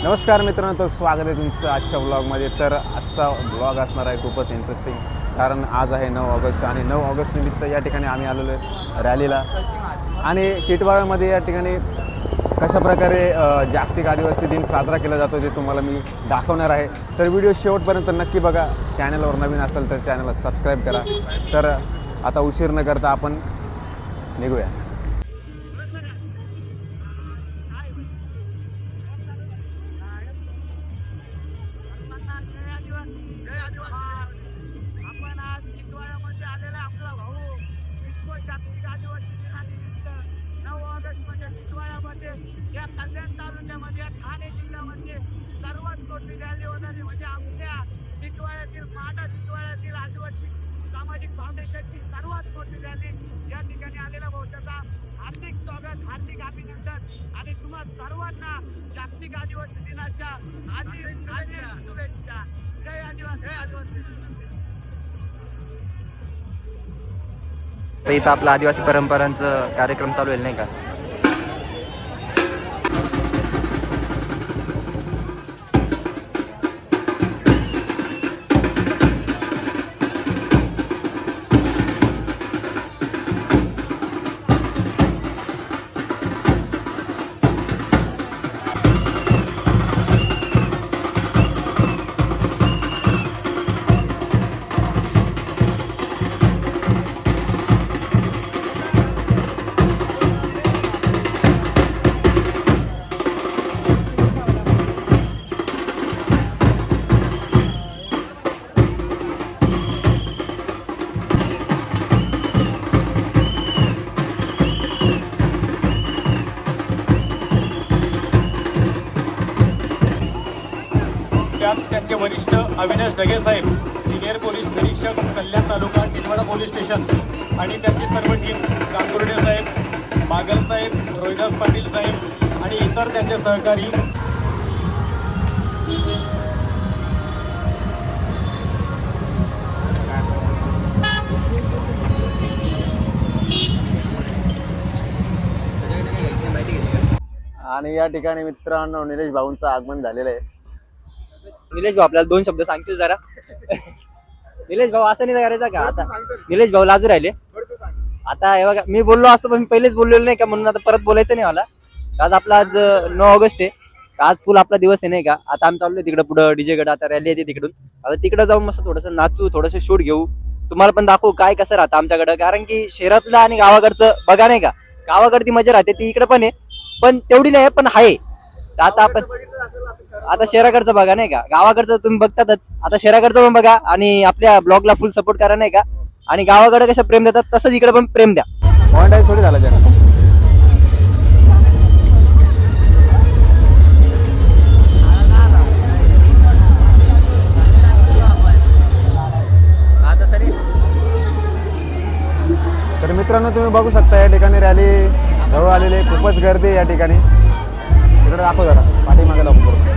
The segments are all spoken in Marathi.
नमस्कार मित्रांनो, तर स्वागत आहे तुमचं आजच्या ब्लॉगमध्ये. तर आजचा ब्लॉग असणार आहे खूपच इंटरेस्टिंग, कारण आज आहे 9 ऑगस्ट आणि 9 ऑगस्ट निमित्त या ठिकाणी आम्ही आलेलो आहे रॅलीला. आणि टिटवाळामध्ये या ठिकाणी कशाप्रकारे जागतिक आदिवासी दिन साजरा केला जातो ते तुम्हाला मी दाखवणार आहे. तर व्हिडिओ शेवटपर्यंत नक्की बघा. चॅनलवर नवीन असेल तर चॅनलला सबस्क्राईब करा. तर आता उशीर न करता आपण निघूया. या कल्याण तालुक्यामध्ये ठाणे जिल्ह्यामध्ये सर्वात मोठी रॅली होणारी म्हणजे आपल्या टिटवाळ्यातील माडा टिटवाळ्यातील आदिवासी सामाजिक फाउंडेशनची सर्वात मोठी रॅली या ठिकाणी आलेला भाऊ त्याचा हार्दिक स्वागत, हार्दिक अभिनंदन आणि तुम्हा सर्वांना जागतिक आदिवासी दिनाच्या शुभेच्छा. जय आदिवासी, जय आदिवासी. तर इथं आपला आदिवासी परंपरांचं कार्यक्रम चालू आहे नाही का. त्यांचे वरिष्ठ अविनाश ढगे साहेब, सिनियर पोलीस निरीक्षक कल्याण तालुका टिटवाळा पोलीस स्टेशन आणि त्यांची सर्व टीम, गांगुर्डे साहेब, बागल साहेब, रोहिदास पाटील साहेब आणि इतर त्यांचे सहकारी. आणि या ठिकाणी मित्रांनो निलेश भाऊंचं आगमन झालेलं आहे. निलेश भाऊ आपल्याला दोन शब्द सांगतील जरा. निलेश भाऊ असं नाही करायचं का आता. निलेश भाऊ लाजू राहिले आता. हे बघा, मी बोललो असतो पण मी पहिलेच बोललेलो नाही का, म्हणून आता परत बोलायचं नाही मला. आज आपला आज 9 ऑगस्ट आहे. आज फुल आपला दिवस आहे नाही का. आता आम्ही चाललोय तिकडं पुढं डीजे कडे. आता रॅली येते तिकडून. आता तिकडे जाऊन मस्त थोडंसं नाचू, थोडंसं शूट घेऊ, तुम्हाला पण दाखवू काय कसं राहतं आमच्याकडं. कारण की शहरातलं आणि गावाकडचं बघा नाही का, गावाकडची मजा राहते ती इकडे पण आहे, पण तेवढी नाही पण आहे. तर आता आपण आता शहराकडचं बघा नाही का, गावाकडचं तुम्ही बघतातच, आता शहराकडचं पण बघा आणि आपल्या ब्लॉगला फुल सपोर्ट करा नाही का. आणि गावाकडे कसं प्रेम देतात तसंच इकडे पण प्रेम द्या. पॉइंट थोडी झाला जरा. तर मित्रांनो तुम्ही बघू शकता या ठिकाणी रॅली जवळ आलेली, खूपच गर्दी आहे या ठिकाणी. इकडे दाखव जरा, पाठीमागे दाखव.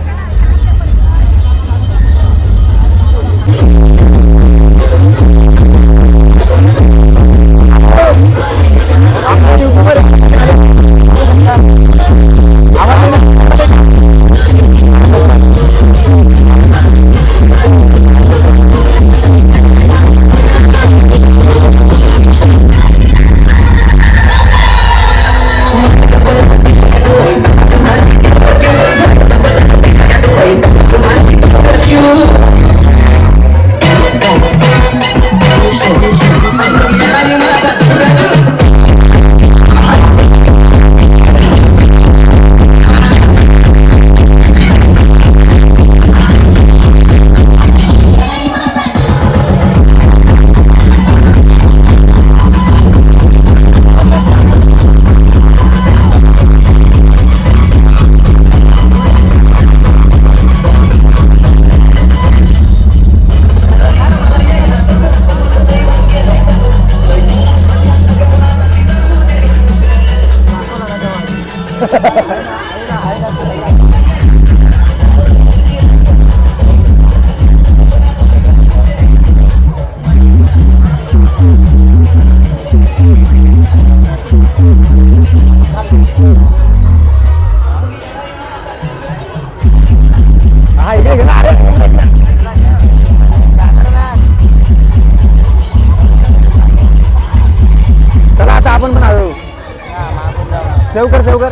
सेव कर सेव कर.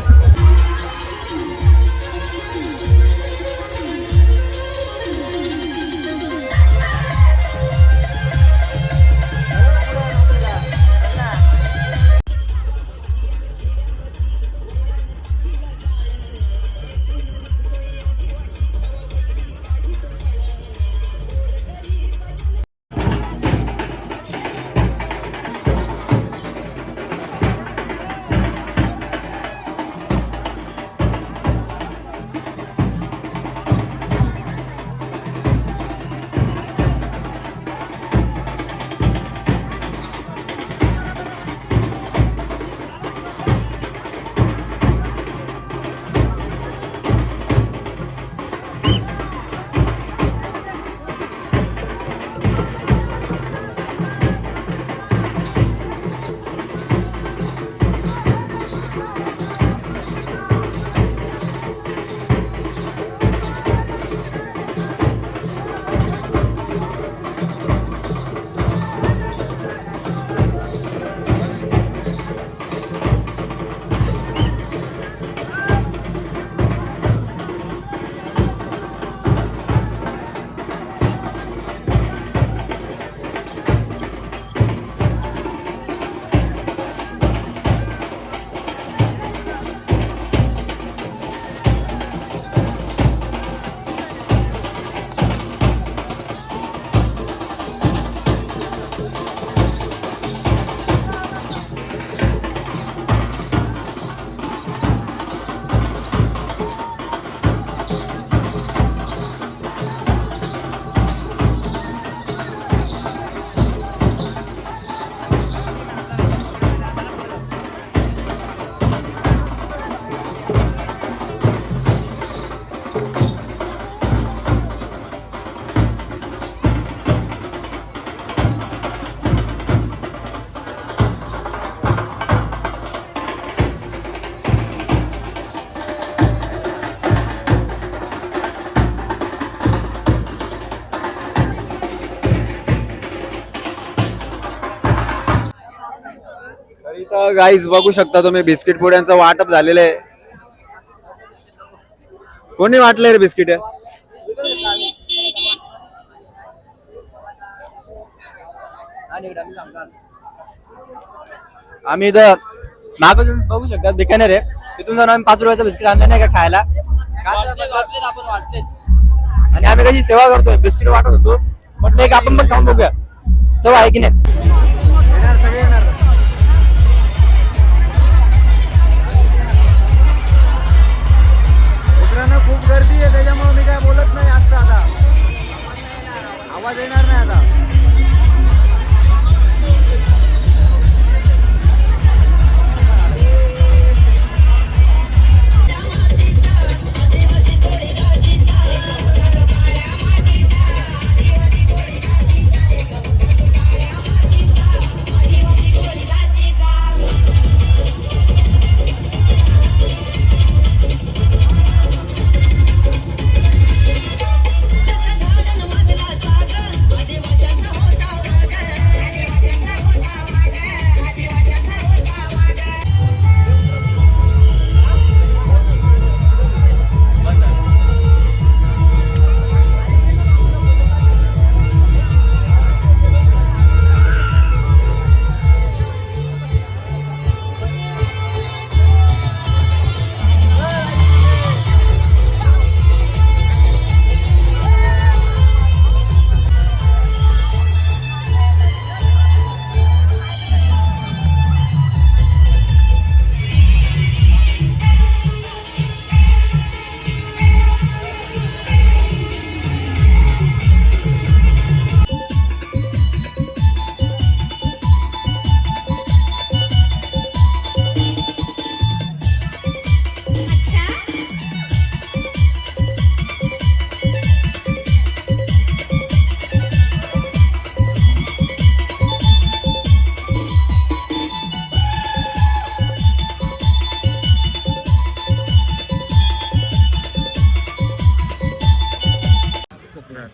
तर इथं गाईज बघू शकता तुम्ही बिस्किट पुड्यांचं वाटप झालेलं आहे. कोणी वाटलंय रे बिस्किट? आम्ही इथं मागं तुम्ही बघू शकता बिकानेर आहे, तिथून जाऊन आम्ही 5 रुपयाचं बिस्किट आणलं नाही का खायला. आणि आम्ही कशी सेवा करतोय, बिस्किट वाटत होतो, म्हटलं एक आपण पण खाऊन बघूया चव आहे की नाही. मित्रांनो खूप गर्दी आहे, त्याच्यामुळे मी काय बोलत नाही जास्त. आता आवाज येणार नाही आता.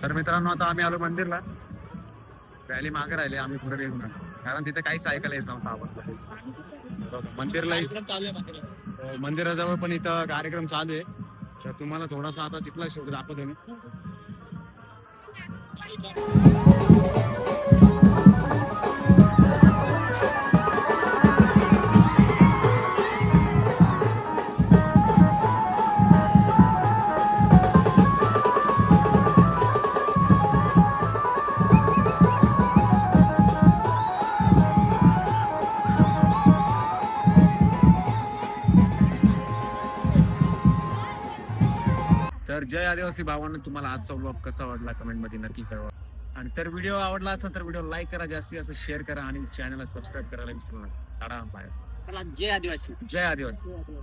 तर मित्रांनो आता आम्ही आलो मंदिरला. रॅली मागे राहिली, आम्ही पुढे गेलो ना, कारण तिथे काहीच ऐकायला येत नव्हतं. आपण मंदिरला मंदिराजवळ पण इथं कार्यक्रम चालू आहे, तर तुम्हाला थोडासा आता तिथला शोध दाखवतो मी. तर जय आदिवासी भावांनो, तुम्हाला आजचा ब्लॉग कसा वाटला कमेंटमध्ये नक्की कळवा. आणि तर व्हिडिओ आवडला असेल तर व्हिडिओ लाईक करा, जास्तीत जास्त शेअर करा आणि चॅनलला सबस्क्राईब करायला विसरू नका. टाटा, बाय. चला जय आदिवासी. जय आदिवासी.